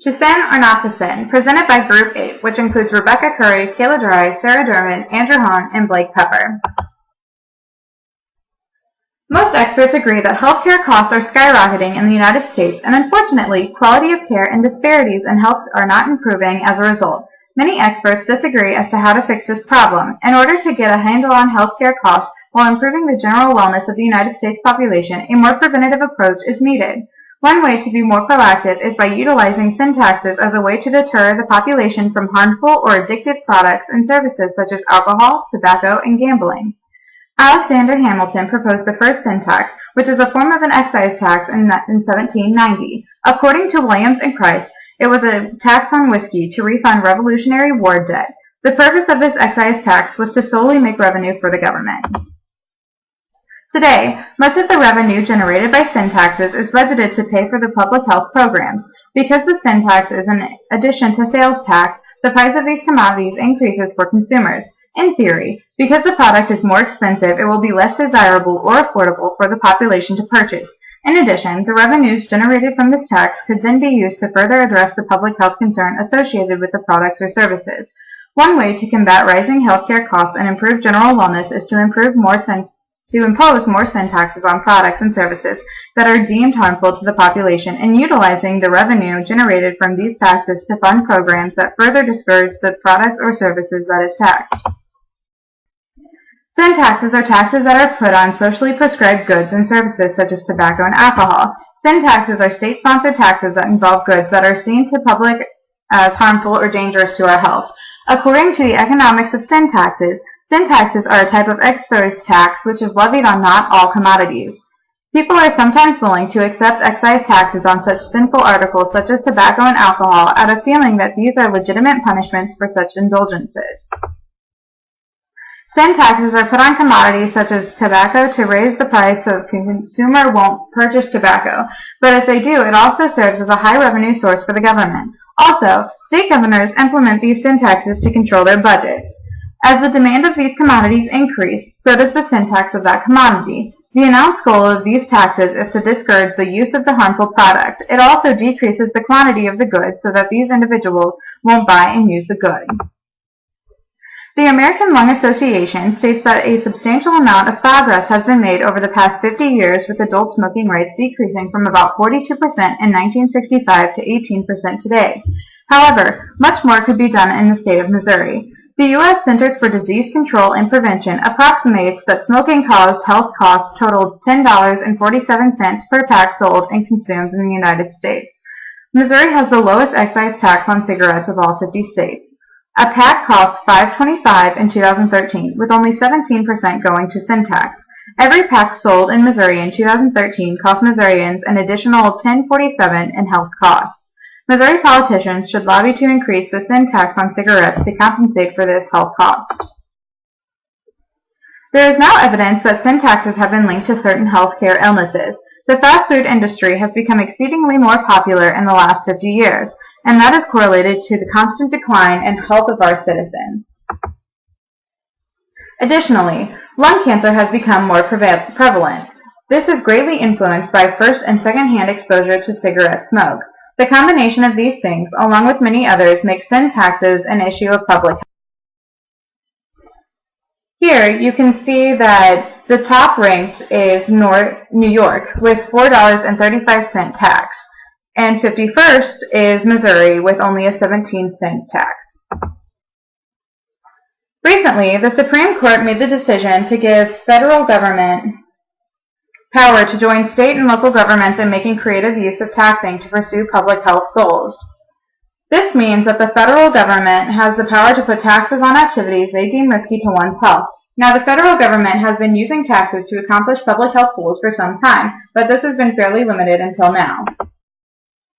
To Sin or Not to Sin, presented by Group 8, which includes Rebecca Curry, Kayla Dry, Sarah Dermott, Andrew Hahn, and Blake Pepper. Most experts agree that healthcare costs are skyrocketing in the United States, and unfortunately, quality of care and disparities in health are not improving as a result. Many experts disagree as to how to fix this problem. In order to get a handle on healthcare costs while improving the general wellness of the United States population, a more preventative approach is needed. One way to be more proactive is by utilizing sin taxes as a way to deter the population from harmful or addictive products and services such as alcohol, tobacco, and gambling. Alexander Hamilton proposed the first sin tax, which is a form of an excise tax in 1790. According to Williams and Christ, it was a tax on whiskey to refund Revolutionary War debt. The purpose of this excise tax was to solely make revenue for the government. Today, much of the revenue generated by sin taxes is budgeted to pay for the public health programs. Because the sin tax is an addition to sales tax, the price of these commodities increases for consumers. In theory, because the product is more expensive, it will be less desirable or affordable for the population to purchase. In addition, the revenues generated from this tax could then be used to further address the public health concern associated with the products or services. One way to combat rising healthcare costs and improve general wellness is to impose more sin taxes on products and services that are deemed harmful to the population, and utilizing the revenue generated from these taxes to fund programs that further discourage the product or services that is taxed. Sin taxes are taxes that are put on socially prescribed goods and services such as tobacco and alcohol. Sin taxes are state-sponsored taxes that involve goods that are seen to public as harmful or dangerous to our health. According to the economics of sin taxes are a type of excise tax which is levied on not all commodities. People are sometimes willing to accept excise taxes on such sinful articles such as tobacco and alcohol out of feeling that these are legitimate punishments for such indulgences. Sin taxes are put on commodities such as tobacco to raise the price so the consumer won't purchase tobacco, but if they do, it also serves as a high revenue source for the government. Also, state governors implement these sin taxes to control their budgets. As the demand of these commodities increase, so does the sin tax of that commodity. The announced goal of these taxes is to discourage the use of the harmful product. It also decreases the quantity of the good so that these individuals won't buy and use the good. The American Lung Association states that a substantial amount of progress has been made over the past 50 years, with adult smoking rates decreasing from about 42% in 1965 to 18% today. However, much more could be done in the state of Missouri. The U.S. Centers for Disease Control and Prevention approximates that smoking-caused health costs totaled $10.47 per pack sold and consumed in the United States. Missouri has the lowest excise tax on cigarettes of all 50 states. A pack cost $5.25 in 2013, with only 17% going to sin tax. Every pack sold in Missouri in 2013 cost Missourians an additional $10.47 in health costs. Missouri politicians should lobby to increase the sin tax on cigarettes to compensate for this health cost. There is now evidence that sin taxes have been linked to certain healthcare illnesses. The fast food industry has become exceedingly more popular in the last 50 years, and that is correlated to the constant decline in health of our citizens. Additionally, lung cancer has become more prevalent. This is greatly influenced by first and second-hand exposure to cigarette smoke. The combination of these things, along with many others, makes sin taxes an issue of public health. Here you can see that the top ranked is New York with $4.35 tax, and 51st is Missouri with only a 17-cent tax. Recently, the Supreme Court made the decision to give federal government power to join state and local governments in making creative use of taxing to pursue public health goals. This means that the federal government has the power to put taxes on activities they deem risky to one's health. Now, the federal government has been using taxes to accomplish public health goals for some time, but this has been fairly limited until now.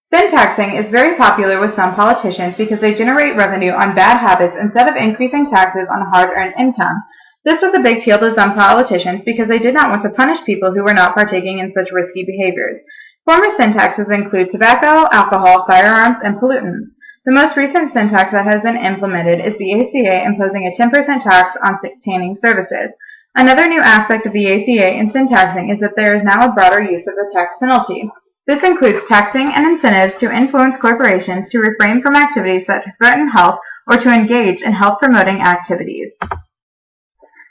Sin taxing is very popular with some politicians because they generate revenue on bad habits instead of increasing taxes on hard-earned income. This was a big deal to some politicians because they did not want to punish people who were not partaking in such risky behaviors. Former sin taxes include tobacco, alcohol, firearms, and pollutants. The most recent sin tax that has been implemented is the ACA imposing a 10% tax on tanning services. Another new aspect of the ACA and sin taxing is that there is now a broader use of the tax penalty. This includes taxing and incentives to influence corporations to refrain from activities that threaten health or to engage in health-promoting activities.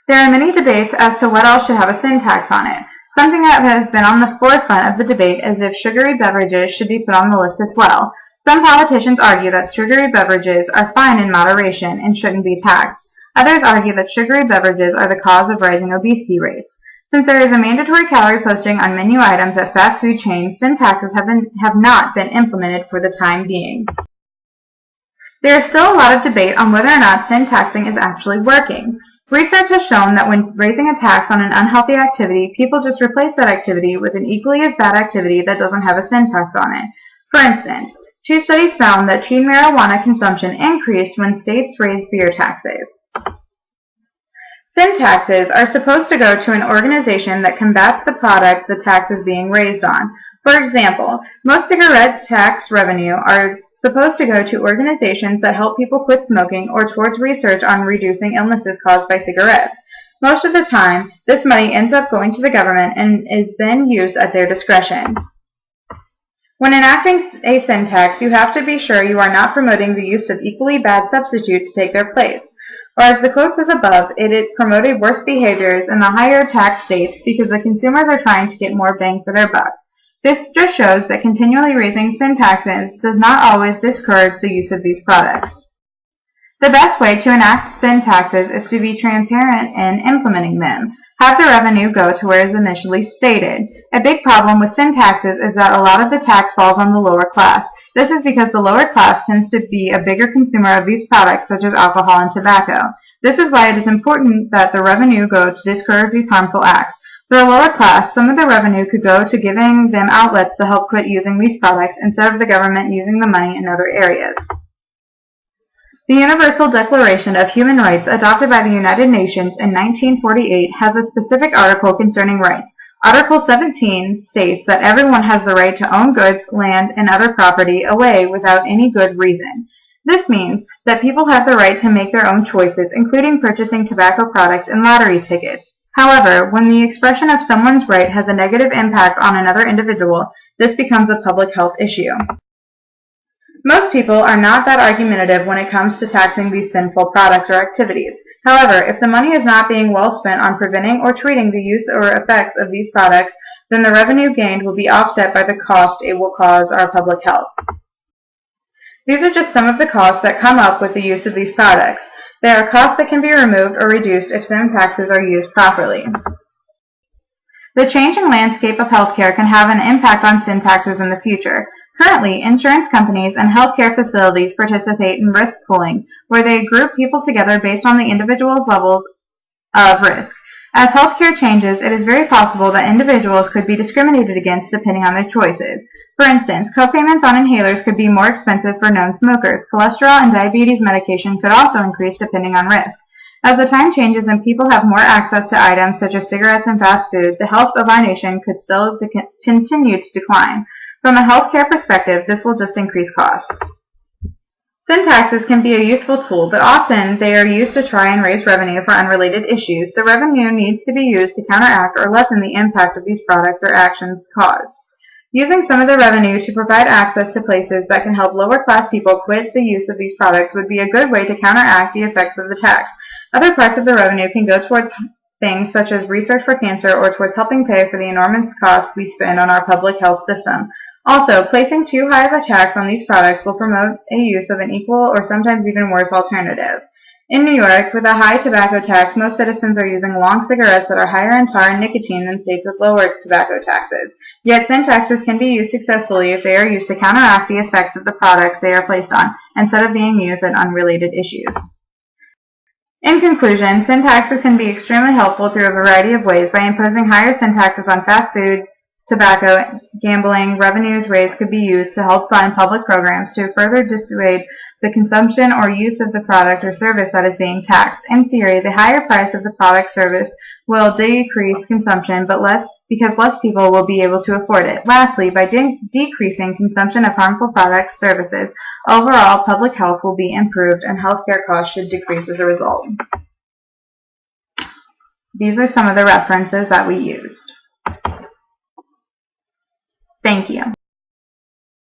There are many debates as to what else should have a sin tax on it. Something that has been on the forefront of the debate is if sugary beverages should be put on the list as well. Some politicians argue that sugary beverages are fine in moderation and shouldn't be taxed. Others argue that sugary beverages are the cause of rising obesity rates. Since there is a mandatory calorie posting on menu items at fast food chains, sin taxes have not been implemented for the time being. There is still a lot of debate on whether or not sin taxing is actually working. Research has shown that when raising a tax on an unhealthy activity, people just replace that activity with an equally as bad activity that doesn't have a sin tax on it. For instance, 2 studies found that teen marijuana consumption increased when states raised beer taxes. Sin taxes are supposed to go to an organization that combats the product the tax is being raised on. For example, most cigarette tax revenue are supposed to go to organizations that help people quit smoking or towards research on reducing illnesses caused by cigarettes. Most of the time, this money ends up going to the government and is then used at their discretion. When enacting a sin tax, you have to be sure you are not promoting the use of equally bad substitutes to take their place. Or as the quote says above, it promoted worse behaviors in the higher tax states because the consumers are trying to get more bang for their buck. This just shows that continually raising sin taxes does not always discourage the use of these products. The best way to enact sin taxes is to be transparent in implementing them. Have the revenue go to where it is initially stated. A big problem with sin taxes is that a lot of the tax falls on the lower class. This is because the lower class tends to be a bigger consumer of these products such as alcohol and tobacco. This is why it is important that the revenue go to discourage these harmful acts. For a lower class, some of the revenue could go to giving them outlets to help quit using these products instead of the government using the money in other areas. The Universal Declaration of Human Rights, adopted by the United Nations in 1948, has a specific article concerning rights. Article 17 states that everyone has the right to own goods, land, and other property away without any good reason. This means that people have the right to make their own choices, including purchasing tobacco products and lottery tickets. However, when the expression of someone's right has a negative impact on another individual, this becomes a public health issue. Most people are not that argumentative when it comes to taxing these sinful products or activities. However, if the money is not being well spent on preventing or treating the use or effects of these products, then the revenue gained will be offset by the cost it will cause our public health. These are just some of the costs that come up with the use of these products. There are costs that can be removed or reduced if sin taxes are used properly. The changing landscape of healthcare can have an impact on sin taxes in the future. Currently, insurance companies and healthcare facilities participate in risk pooling, where they group people together based on the individual's levels of risk. As healthcare changes, it is very possible that individuals could be discriminated against depending on their choices. For instance, co-payments on inhalers could be more expensive for known smokers. Cholesterol and diabetes medication could also increase depending on risk. As the time changes and people have more access to items such as cigarettes and fast food, the health of our nation could still continue to decline. From a healthcare perspective, this will just increase costs. Sin taxes can be a useful tool, but often they are used to try and raise revenue for unrelated issues. The revenue needs to be used to counteract or lessen the impact of these products or actions cause. Using some of the revenue to provide access to places that can help lower-class people quit the use of these products would be a good way to counteract the effects of the tax. Other parts of the revenue can go towards things such as research for cancer or towards helping pay for the enormous costs we spend on our public health system. Also, placing too high of a tax on these products will promote a use of an equal or sometimes even worse alternative. In New York, with a high tobacco tax, most citizens are using long cigarettes that are higher in tar and nicotine than states with lower tobacco taxes. Yet sin taxes can be used successfully if they are used to counteract the effects of the products they are placed on, instead of being used on unrelated issues. In conclusion, sin taxes can be extremely helpful through a variety of ways. By imposing higher sin taxes on fast food, tobacco, gambling, revenues raised could be used to help fund public programs to further dissuade the consumption or use of the product or service that is being taxed. In theory, the higher price of the product service will decrease consumption, but because less people will be able to afford it. Lastly, by decreasing consumption of harmful products, services, overall public health will be improved and healthcare costs should decrease as a result. These are some of the references that we used. Thank you.